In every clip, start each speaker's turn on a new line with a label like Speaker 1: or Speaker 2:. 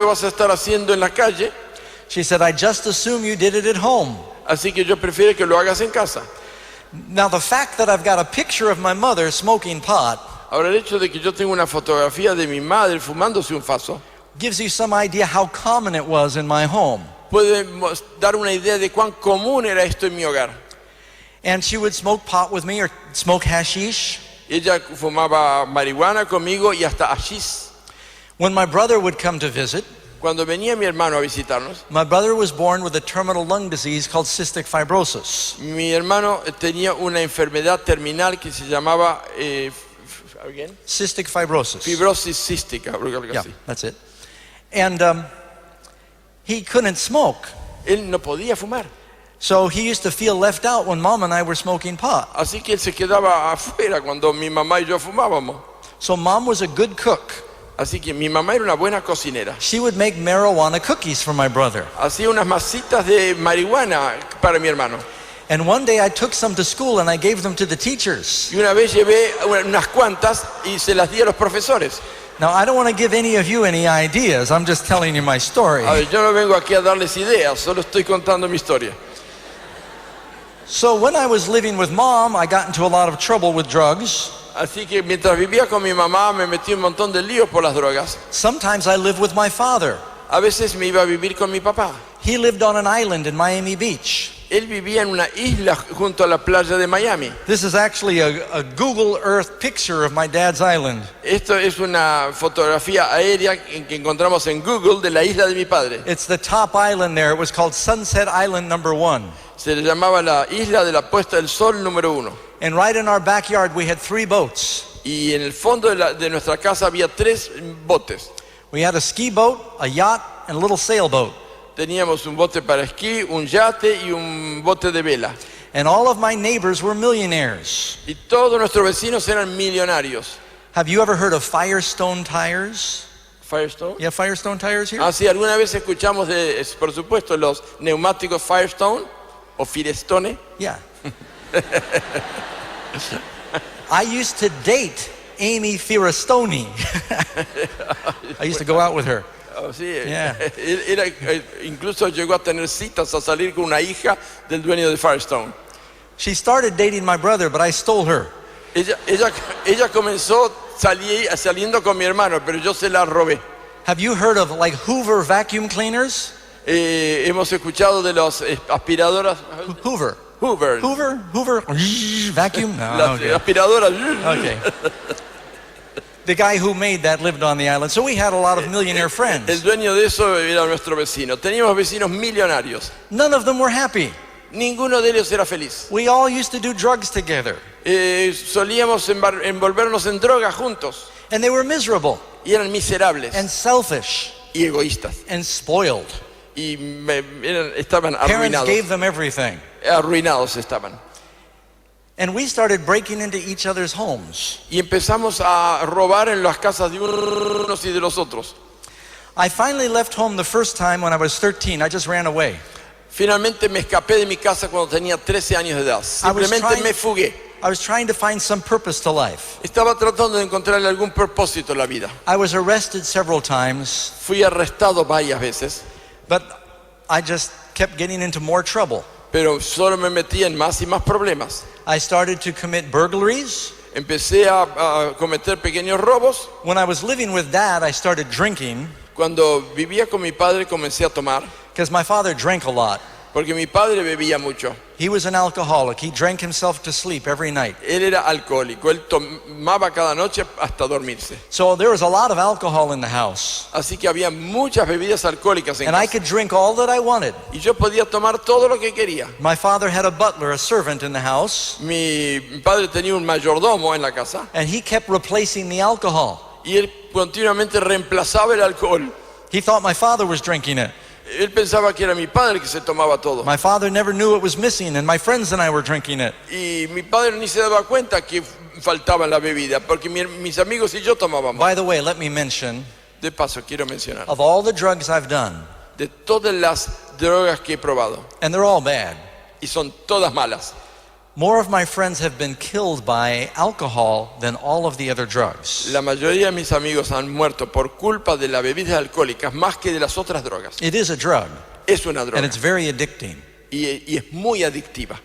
Speaker 1: lo vas a estar haciendo en la calle,
Speaker 2: She said, I just assume you did it at home.
Speaker 1: así que yo prefiero que lo hagas en casa.
Speaker 2: Now, the fact that I've got a picture of my mother smoking pot
Speaker 1: Ahora, el hecho de que yo tengo una fotografía de mi madre fumándose un faso
Speaker 2: gives you some idea how common it was in my home.
Speaker 1: puede dar una idea de cuán común era esto en mi hogar.
Speaker 2: And she would smoke pot with me or smoke hashish.
Speaker 1: Ella fumaba marihuana conmigo y hasta hashis.
Speaker 2: When my brother would come to visit,
Speaker 1: Cuando venía mi hermano a visitarnos,
Speaker 2: my brother was born with a terminal lung disease called cystic fibrosis.
Speaker 1: mi hermano tenía una enfermedad terminal que se llamaba
Speaker 2: Cystic fibrosis.
Speaker 1: fibrosis cística, algo
Speaker 2: Yeah,
Speaker 1: así.
Speaker 2: that's it. And he couldn't smoke.
Speaker 1: Él no podía fumar,
Speaker 2: So he used to feel left out when Mom and I were smoking pot.
Speaker 1: así que él se quedaba afuera cuando mi mamá y yo fumábamos.
Speaker 2: So Mom was a good cook.
Speaker 1: Así que mi mamá era una buena cocinera.
Speaker 2: She would make marijuana cookies for my brother.
Speaker 1: Hacía unas masitas de marihuana para mi hermano.
Speaker 2: And one day I took some to school and I gave them to the teachers.
Speaker 1: Y una vez llevé unas cuantas y se las di a los profesores.
Speaker 2: Now, I don't want to give any of you any ideas. I'm just telling you my story.
Speaker 1: A ver, yo no vengo aquí a darles ideas, solo estoy contando mi historia.
Speaker 2: So when I was living with Mom, I got into a lot of trouble with drugs.
Speaker 1: Así que mientras vivía con mi mamá me metí un montón de líos por las drogas.
Speaker 2: Sometimes I lived with my father.
Speaker 1: A veces me iba a vivir con mi papá.
Speaker 2: He lived on an island in Miami Beach.
Speaker 1: Él vivía en una isla junto a la playa de Miami.
Speaker 2: This is actually a Google Earth picture of my dad's island.
Speaker 1: Esto es una fotografía aérea que encontramos en Google de la isla de mi padre.
Speaker 2: It's the top island there. It was called Sunset Island number 1.
Speaker 1: Se le llamaba la isla de la puesta del sol número 1.
Speaker 2: And right in our backyard we had 3 boats.
Speaker 1: Y en el fondo de nuestra casa había 3 botes.
Speaker 2: We had a ski boat, a yacht, and a little sailboat.
Speaker 1: Teníamos un bote para esquí, un yate y un bote de vela.
Speaker 2: And all of my neighbors were millionaires.
Speaker 1: Y todos nuestros vecinos eran millonarios.
Speaker 2: Have you ever heard of Firestone tires?
Speaker 1: Firestone.
Speaker 2: You have Firestone tires here?
Speaker 1: Ah, sí, alguna vez escuchamos de, por supuesto, los neumáticos Firestone o Firestone.
Speaker 2: Yeah. I used to date Amy Firestone. I used to go out with her.
Speaker 1: Oh, sí,
Speaker 2: Yeah.
Speaker 1: Incluso llegó a tener citas a salir con una hija del dueño de Firestone.
Speaker 2: She started dating my brother, but I stole her.
Speaker 1: Ella comenzó saliendo con mi hermano, pero yo se la robé.
Speaker 2: Have you heard of like Hoover vacuum cleaners?
Speaker 1: Hemos escuchado de los aspiradoras.
Speaker 2: Hoover.
Speaker 1: Hoover.
Speaker 2: Vacuum? No,
Speaker 1: Las
Speaker 2: okay.
Speaker 1: aspiradoras.
Speaker 2: Okay. The guy who made that lived on the island, so we had a lot of millionaire
Speaker 1: El
Speaker 2: friends.
Speaker 1: dueño de eso era nuestro vecino. Teníamos vecinos millonarios.
Speaker 2: None of them were happy.
Speaker 1: Ninguno de ellos era feliz.
Speaker 2: We all used to do drugs together,
Speaker 1: Solíamos envolvernos en drogas juntos.
Speaker 2: and they were miserable
Speaker 1: Y eran miserables
Speaker 2: and selfish
Speaker 1: y egoístas.
Speaker 2: and spoiled.
Speaker 1: Y estaban
Speaker 2: Parents
Speaker 1: arruinados.
Speaker 2: gave them everything.
Speaker 1: Arruinados estaban.
Speaker 2: And we started breaking into each other's homes.
Speaker 1: Y empezamos a robar en las casas de unos y de los otros.
Speaker 2: I finally left home the first time when I was 13. I just ran away.
Speaker 1: Finalmente me escapé de mi casa cuando tenía 13 años de edad. Simplemente me fugué.
Speaker 2: I was trying to find some purpose to life.
Speaker 1: Estaba tratando de encontrarle algún propósito a la vida.
Speaker 2: I was arrested several times,
Speaker 1: Fui arrestado varias veces,
Speaker 2: but I just kept getting into more trouble.
Speaker 1: pero solo me metí en más y más problemas.
Speaker 2: I started to commit burglaries.
Speaker 1: Empecé a cometer pequeños robos.
Speaker 2: When I was living with Dad, I started drinking
Speaker 1: Cuando vivía con mi padre comencé a tomar,
Speaker 2: because my father drank a lot.
Speaker 1: porque mi padre bebía mucho.
Speaker 2: He was an alcoholic. He drank himself to sleep every night.
Speaker 1: Él era alcohólico, él tomaba cada noche hasta dormirse.
Speaker 2: So there was a lot of alcohol in the house.
Speaker 1: Así que había muchas bebidas alcohólicas en
Speaker 2: And I
Speaker 1: casa.
Speaker 2: could drink all that I wanted.
Speaker 1: Y yo podía tomar todo lo que quería.
Speaker 2: My father had a butler, a servant in the house,
Speaker 1: Mi padre tenía un mayordomo en la casa
Speaker 2: and he kept replacing the alcohol.
Speaker 1: y él continuamente reemplazaba el alcohol.
Speaker 2: He thought my father was drinking it.
Speaker 1: Él pensaba que era mi padre que se tomaba todo.
Speaker 2: My father never knew it was missing, and my friends and I were drinking it.
Speaker 1: Y mi padre ni se daba cuenta que faltaba en la bebida, porque mis amigos y yo tomábamos.
Speaker 2: By the way, let me mention,
Speaker 1: De paso, quiero mencionar,
Speaker 2: of all the drugs I've done,
Speaker 1: de todas las drogas que he probado,
Speaker 2: and they're all bad,
Speaker 1: y son todas malas,
Speaker 2: More of my friends have been killed by alcohol than all of the other drugs.
Speaker 1: La mayoría de mis amigos han muerto por culpa de las bebidas alcohólicas más que de las otras drogas.
Speaker 2: It is a drug,
Speaker 1: Es una
Speaker 2: and
Speaker 1: droga
Speaker 2: it's very addicting.
Speaker 1: y es muy adictiva.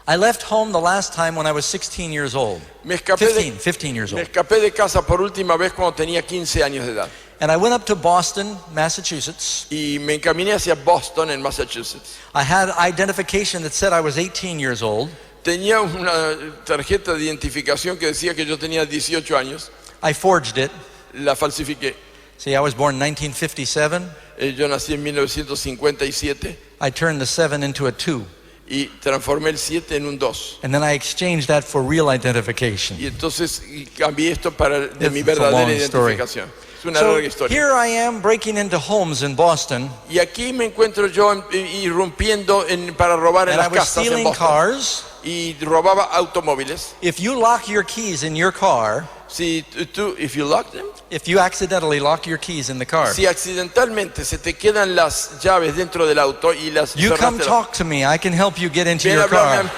Speaker 2: I left home the last time when I was 16 years old.
Speaker 1: Me escapé
Speaker 2: 15 years
Speaker 1: me
Speaker 2: old.
Speaker 1: escapé de casa por última vez cuando tenía 15 años de edad.
Speaker 2: And I went up to Boston, Massachusetts.
Speaker 1: Y me encaminé hacia Boston, en Massachusetts.
Speaker 2: I had identification that said I was 18 years old.
Speaker 1: Tenía una tarjeta de identificación que decía que yo tenía 18 años.
Speaker 2: I forged it.
Speaker 1: La falsifiqué.
Speaker 2: See, I was born in 1957.
Speaker 1: Yo nací en 1957
Speaker 2: I turned the 7 into a 2.
Speaker 1: y transformé el 7 en un 2.
Speaker 2: And then I exchanged that for real identification.
Speaker 1: Y entonces cambié esto de mi
Speaker 2: It's a
Speaker 1: verdadera
Speaker 2: long story.
Speaker 1: identificación. Es una
Speaker 2: So
Speaker 1: larga historia.
Speaker 2: here I am breaking into homes in Boston,
Speaker 1: Y aquí me encuentro yo irrumpiendo para robar en
Speaker 2: and I
Speaker 1: las
Speaker 2: was
Speaker 1: casas en
Speaker 2: stealing
Speaker 1: Boston.
Speaker 2: cars.
Speaker 1: Y robaba automóviles.
Speaker 2: If you lock your keys in your car,
Speaker 1: If you lock them,
Speaker 2: if you accidentally lock your keys in the car,
Speaker 1: si accidentalmente se te quedan las llaves dentro del auto y las
Speaker 2: you come
Speaker 1: cerraste,
Speaker 2: talk to me. I can help you get into
Speaker 1: ven a
Speaker 2: your car.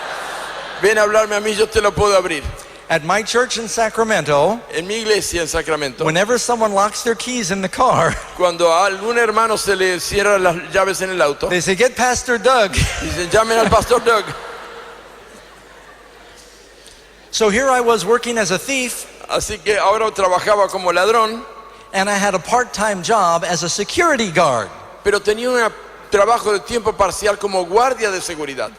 Speaker 1: ven a hablarme a mí, yo te lo puedo abrir.
Speaker 2: At my church in Sacramento,
Speaker 1: En mi iglesia en Sacramento,
Speaker 2: whenever someone locks their keys in the car,
Speaker 1: cuando a algún hermano se le cierran las llaves en el auto,
Speaker 2: they say, "Get Pastor Doug."
Speaker 1: dicen, llamen al pastor Doug.
Speaker 2: So here I was working as a thief,
Speaker 1: Así que ahora trabajaba como ladrón,
Speaker 2: and I had a part-time job as a security guard.
Speaker 1: pero tenía un trabajo de tiempo parcial como guardia de seguridad.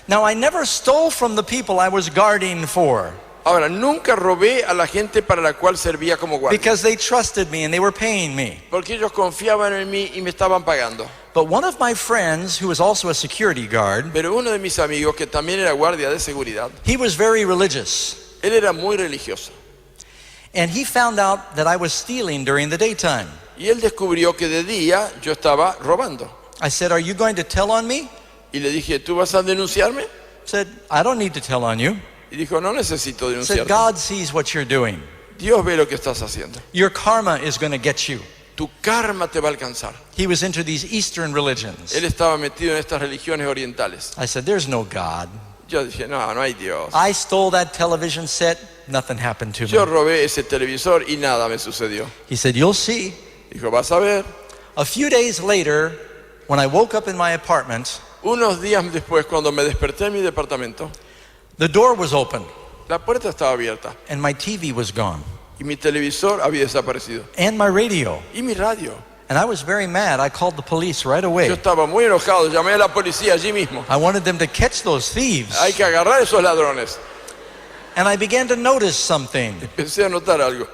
Speaker 2: Now, I never stole from the people I was guarding for
Speaker 1: Ahora, nunca robé a la gente para la cual servía como guardia,
Speaker 2: because they trusted me and they were paying me.
Speaker 1: porque ellos confiaban en mí y me estaban pagando.
Speaker 2: But one of my friends, who was also a security guard,
Speaker 1: Pero uno de mis amigos, que también era guardia de seguridad,
Speaker 2: he was very religious.
Speaker 1: él era muy religioso.
Speaker 2: And he found out that I was stealing during the daytime.
Speaker 1: Y él descubrió que de día yo estaba robando.
Speaker 2: I said, "Are you going to tell on me?"
Speaker 1: Y le dije, ¿tú vas a denunciarme?
Speaker 2: He said, "I don't need to tell on you."
Speaker 1: Y dijo, no necesito
Speaker 2: He said,
Speaker 1: denunciarte.
Speaker 2: "God sees what you're doing.
Speaker 1: Dios ve lo que estás haciendo.
Speaker 2: Your karma is going to get you."
Speaker 1: Tu karma te va a alcanzar.
Speaker 2: He was into these Eastern religions.
Speaker 1: Él estaba metido en estas religiones orientales.
Speaker 2: I said, "There's no God."
Speaker 1: Yo dije, no, no hay Dios.
Speaker 2: I stole that television set. Nothing happened to
Speaker 1: Yo
Speaker 2: me.
Speaker 1: robé ese televisor y nada me sucedió.
Speaker 2: He said, "You'll see."
Speaker 1: Dijo, vas a ver.
Speaker 2: A few days later, when I woke up in my apartment,
Speaker 1: Unos días después, cuando me desperté en mi departamento,
Speaker 2: the door was open
Speaker 1: la puerta estaba abierta
Speaker 2: and my TV was gone
Speaker 1: y mi televisor había desaparecido.
Speaker 2: and my radio.
Speaker 1: Y mi radio.
Speaker 2: And I was very mad. I called the police right
Speaker 1: Yo
Speaker 2: away.
Speaker 1: estaba muy enojado, llamé a la policía allí mismo.
Speaker 2: I wanted them to catch those thieves.
Speaker 1: Hay que agarrar a esos ladrones.
Speaker 2: And I began to notice something.
Speaker 1: Empecé a notar algo.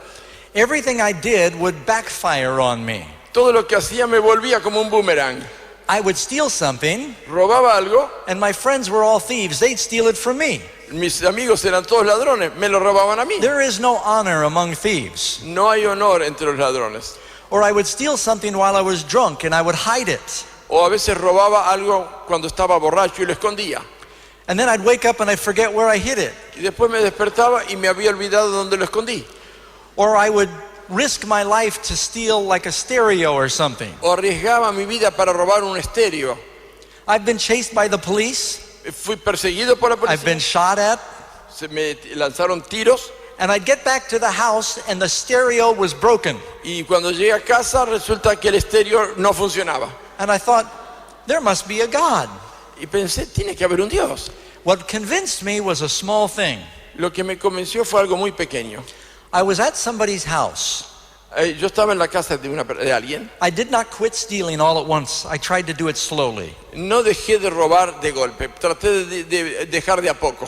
Speaker 2: Everything I did would backfire on me.
Speaker 1: Todo lo que hacía me volvía como un boomerang.
Speaker 2: I would steal something,
Speaker 1: Robaba algo,
Speaker 2: and my friends were all thieves. They'd steal it from me.
Speaker 1: mis amigos eran todos ladrones, me lo robaban a mí.
Speaker 2: There is no honor among thieves.
Speaker 1: No hay honor entre los ladrones.
Speaker 2: Or I would steal something while I was drunk and I would hide it.
Speaker 1: O a veces robaba algo cuando estaba borracho y lo escondía.
Speaker 2: And then I'd wake up and I'd forget where I hid it.
Speaker 1: Y después me despertaba y me había olvidado dónde lo escondí.
Speaker 2: Or I would risk my life to steal like a stereo or something.
Speaker 1: O arriesgaba mi vida para robar un estéreo.
Speaker 2: I've been chased by the police.
Speaker 1: Fui perseguido por la
Speaker 2: I've been
Speaker 1: policía.
Speaker 2: shot at.
Speaker 1: Se me lanzaron tiros.
Speaker 2: And I'd get back to the house and the stereo was broken.
Speaker 1: Y cuando llegué a casa resulta que el estéreo no funcionaba.
Speaker 2: And I thought, there must be a God.
Speaker 1: Y pensé, tiene que haber un Dios.
Speaker 2: What convinced me was a small thing.
Speaker 1: Lo que me convenció fue algo muy pequeño.
Speaker 2: I was at somebody's house.
Speaker 1: Yo estaba en la casa de alguien.
Speaker 2: I did not quit stealing all at once. I tried to do it slowly.
Speaker 1: No dejé de robar de golpe. Traté de dejar de a poco.